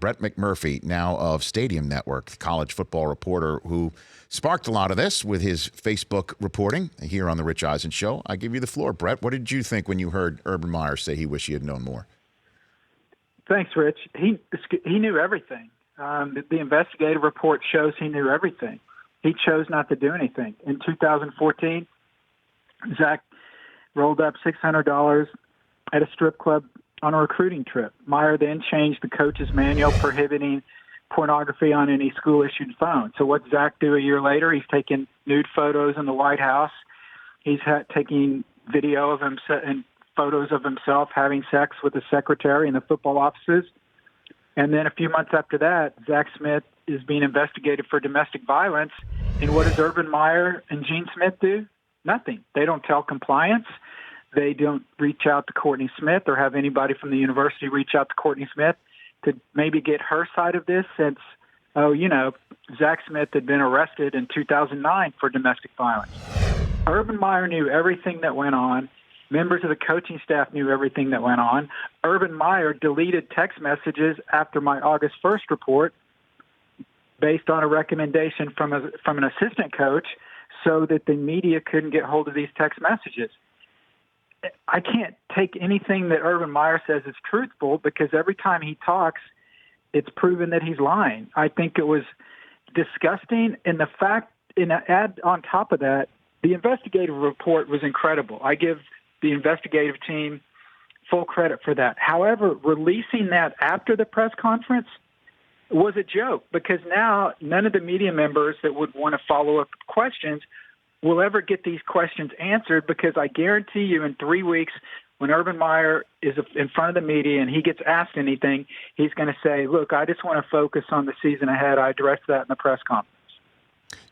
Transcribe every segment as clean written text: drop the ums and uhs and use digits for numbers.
Brett McMurphy, now of Stadium Network, the college football reporter who sparked a lot of this with his Facebook reporting here on the Rich Eisen Show. I give you the floor, Brett. What did you think when you heard Urban Meyer say he wished he had known more? Thanks, Rich. He knew everything. The investigative report shows he knew everything. He chose not to do anything. In 2014, Zach rolled up $600 at a strip club on a recruiting trip. Meyer then changed the coach's manual prohibiting pornography on any school-issued phone. So what Zach do a year later? He's taking nude photos in the White House. He's taking video of himself and photos of himself having sex with the secretary in the football offices. And then a few months after that, Zach Smith is being investigated for domestic violence. And what does Urban Meyer and Gene Smith do? Nothing. They don't tell compliance. They don't reach out to Courtney Smith or have anybody from the university reach out to Courtney Smith to maybe get her side of this since, Zach Smith had been arrested in 2009 for domestic violence. Urban Meyer knew everything that went on. Members of the coaching staff knew everything that went on. Urban Meyer deleted text messages after my August 1st report based on a recommendation from an assistant coach so that the media couldn't get hold of these text messages. I can't take anything that Urban Meyer says is truthful because every time he talks, it's proven that he's lying. I think it was disgusting. And the fact, add on top of that, the investigative report was incredible. I give the investigative team full credit for that. However, releasing that after the press conference was a joke because now none of the media members that would want to follow up questions will ever get these questions answered because I guarantee you in 3 weeks when Urban Meyer is in front of the media and he gets asked anything, he's going to say, look, I just want to focus on the season ahead. I addressed that in the press conference.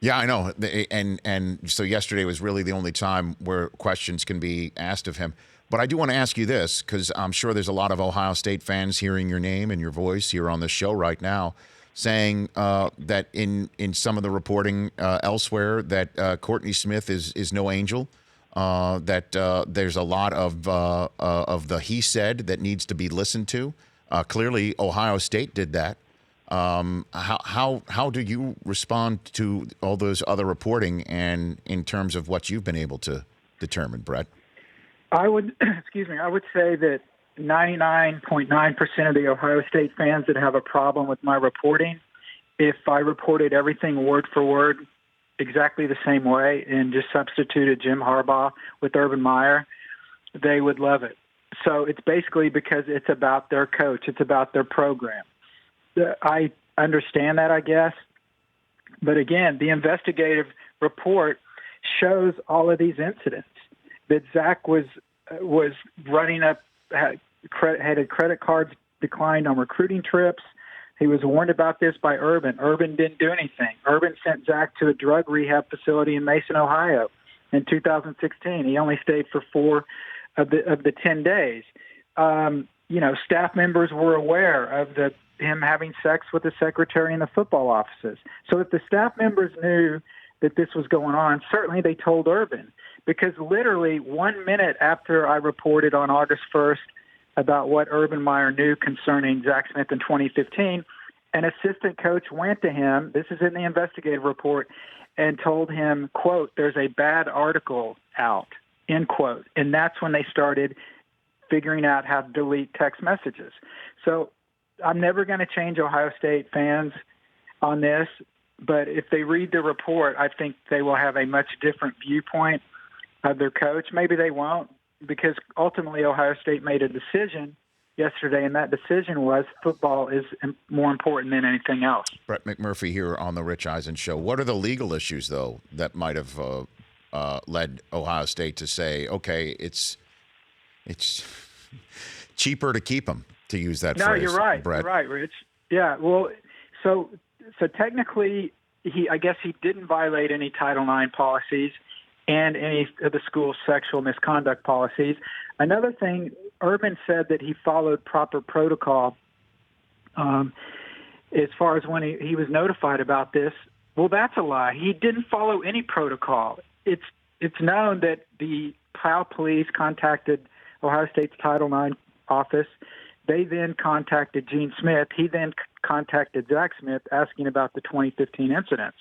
Yeah, I know. And so yesterday was really the only time where questions can be asked of him. But I do want to ask you this because I'm sure there's a lot of Ohio State fans hearing your name and your voice here on the show right now saying that in some of the reporting elsewhere that Courtney Smith is no angel, that there's a lot of the he said that needs to be listened to. Clearly, Ohio State did that. How do you respond to all those other reporting and in terms of what you've been able to determine, Brett? I would say that 99.9% of the Ohio State fans that have a problem with my reporting, if I reported everything word for word exactly the same way and just substituted Jim Harbaugh with Urban Meyer, they would love it. So it's basically because it's about their coach. It's about their program. I understand that, I guess. But again, the investigative report shows all of these incidents that Zach was running up, had credit cards declined on recruiting trips. He was warned about this by Urban. Urban didn't do anything. Urban sent Zach to a drug rehab facility in Mason, Ohio in 2016. He only stayed for 4 of the 10 days. Staff members were aware of him having sex with the secretary in the football offices. So if the staff members knew that this was going on, certainly they told Urban. Because literally 1 minute after I reported on August 1st about what Urban Meyer knew concerning Zach Smith in 2015, an assistant coach went to him, this is in the investigative report, and told him, quote, there's a bad article out, end quote. And that's when they started figuring out how to delete text messages. So I'm never going to change Ohio State fans on this, but if they read the report, I think they will have a much different viewpoint of their coach. Maybe they won't, because ultimately Ohio State made a decision yesterday, and that decision was football is more important than anything else. Brett McMurphy here on the Rich Eisen Show. What are the legal issues, though, that might have led Ohio State to say, okay, it's cheaper to keep him, to use that phrase? No, you're right. Brett. You're right, Rich. Yeah, well, so technically, I guess he didn't violate any Title IX policies and any of the school's sexual misconduct policies. Another thing, Urban said that he followed proper protocol as far as when he was notified about this. Well, that's a lie. He didn't follow any protocol. It's known that the Powell police contacted Ohio State's Title IX office. They then contacted Gene Smith. He then contacted Zach Smith asking about the 2015 incidents.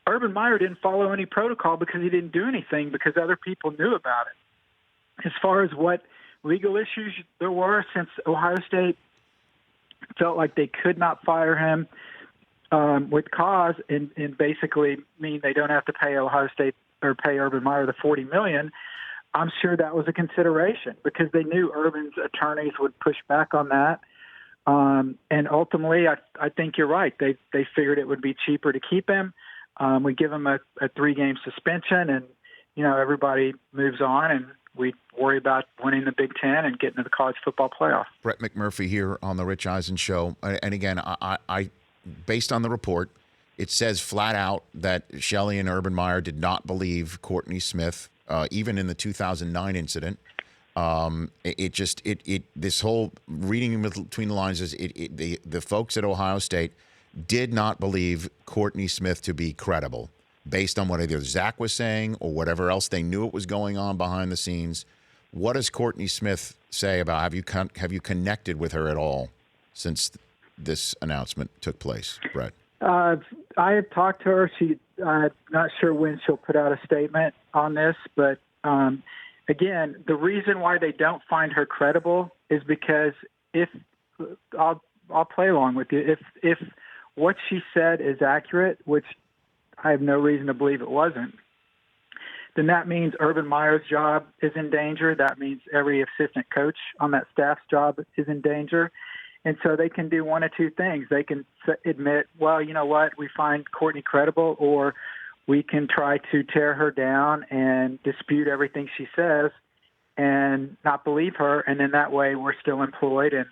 Urban Meyer didn't follow any protocol because he didn't do anything because other people knew about it. As far as what legal issues there were, since Ohio State felt like they could not fire him with cause and basically mean they don't have to pay Ohio State or pay Urban Meyer the $40 million, I'm sure that was a consideration because they knew Urban's attorneys would push back on that. And ultimately, I think you're right. They figured it would be cheaper to keep him. We give him a 3-game suspension, and everybody moves on, and we worry about winning the Big Ten and getting to the college football playoff. Brett McMurphy here on the Rich Eisen Show. And again, I based on the report, it says flat out that Shelley and Urban Meyer did not believe Courtney Smith, even in the 2009 incident. This whole reading between the lines is the folks at Ohio State did not believe Courtney Smith to be credible based on what either Zach was saying or whatever else they knew it was going on behind the scenes. What does Courtney Smith say about have you connected with her at all since this announcement took place, Brett? I have talked to her. I'm not sure when she'll put out a statement on this, but again, the reason why they don't find her credible is because I'll play along with you. If what she said is accurate, which I have no reason to believe it wasn't, then that means Urban Meyer's job is in danger. That means every assistant coach on that staff's job is in danger. And so they can do one of two things. They can admit, well, you know what, we find Courtney credible, or we can try to tear her down and dispute everything she says and not believe her. And then that way we're still employed and,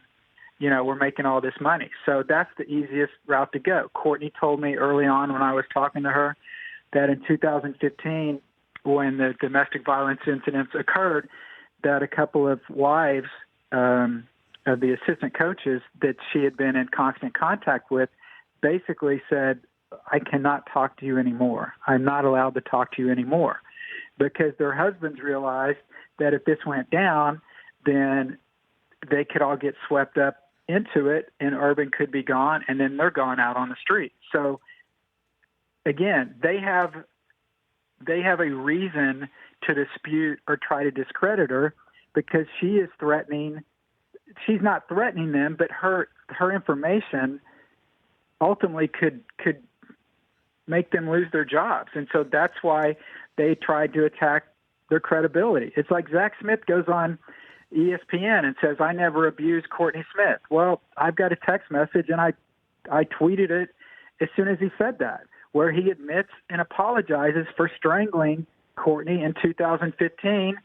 we're making all this money. So that's the easiest route to go. Courtney told me early on when I was talking to her that in 2015, when the domestic violence incidents occurred, that a couple of wives of the assistant coaches that she had been in constant contact with basically said, I cannot talk to you anymore. I'm not allowed to talk to you anymore, because their husbands realized that if this went down, then they could all get swept up into it and Urban could be gone, and then they're gone out on the street. So again, they have a reason to dispute or try to discredit her because she is threatening. She's not threatening them, but her information ultimately could make them lose their jobs. And so that's why they tried to attack their credibility. It's like Zach Smith goes on ESPN and says, I never abused Courtney Smith. Well, I've got a text message, and I tweeted it as soon as he said that, where he admits and apologizes for strangling Courtney in 2015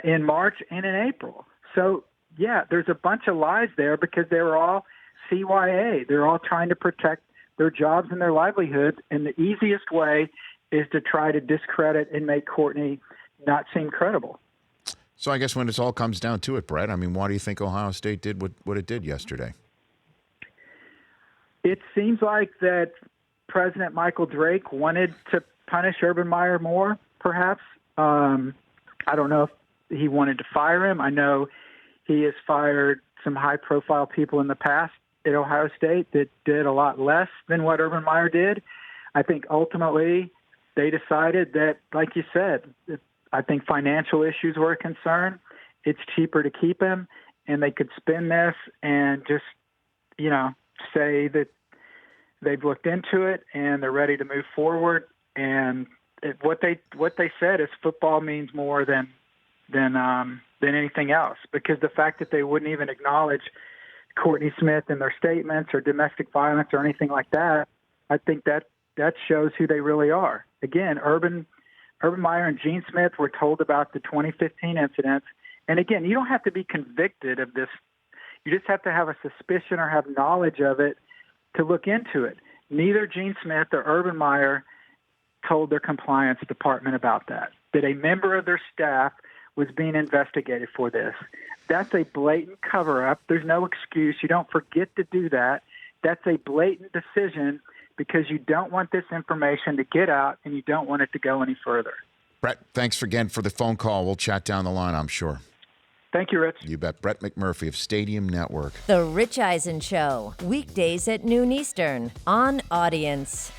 in March and in April. So, yeah, there's a bunch of lies there because they were all CYA. They're all trying to protect their jobs and their livelihood, and the easiest way is to try to discredit and make Courtney not seem credible. So I guess when it all comes down to it, Brett, I mean, why do you think Ohio State did what it did yesterday? It seems like that President Michael Drake wanted to punish Urban Meyer more, perhaps. I don't know if he wanted to fire him. I know he has fired some high-profile people in the past at Ohio State that did a lot less than what Urban Meyer did. I think ultimately they decided that, like you said, I think financial issues were a concern. It's cheaper to keep him, and they could spin this and just, say that they've looked into it and they're ready to move forward. And what they said is football means more than anything else, because the fact that they wouldn't even acknowledge Courtney Smith in their statements or domestic violence or anything like that, I think that shows who they really are. Again, Urban Meyer and Gene Smith were told about the 2015 incidents. And again, you don't have to be convicted of this. You just have to have a suspicion or have knowledge of it to look into it. Neither Gene Smith or Urban Meyer told their compliance department about that a member of their staff was being investigated for this. That's a blatant cover-up. There's no excuse. You don't forget to do that. That's a blatant decision because you don't want this information to get out and you don't want it to go any further. Brett, thanks again for the phone call. We'll chat down the line, I'm sure. Thank you, Rich. You bet. Brett McMurphy of Stadium Network. The Rich Eisen Show, weekdays at noon Eastern on Audience.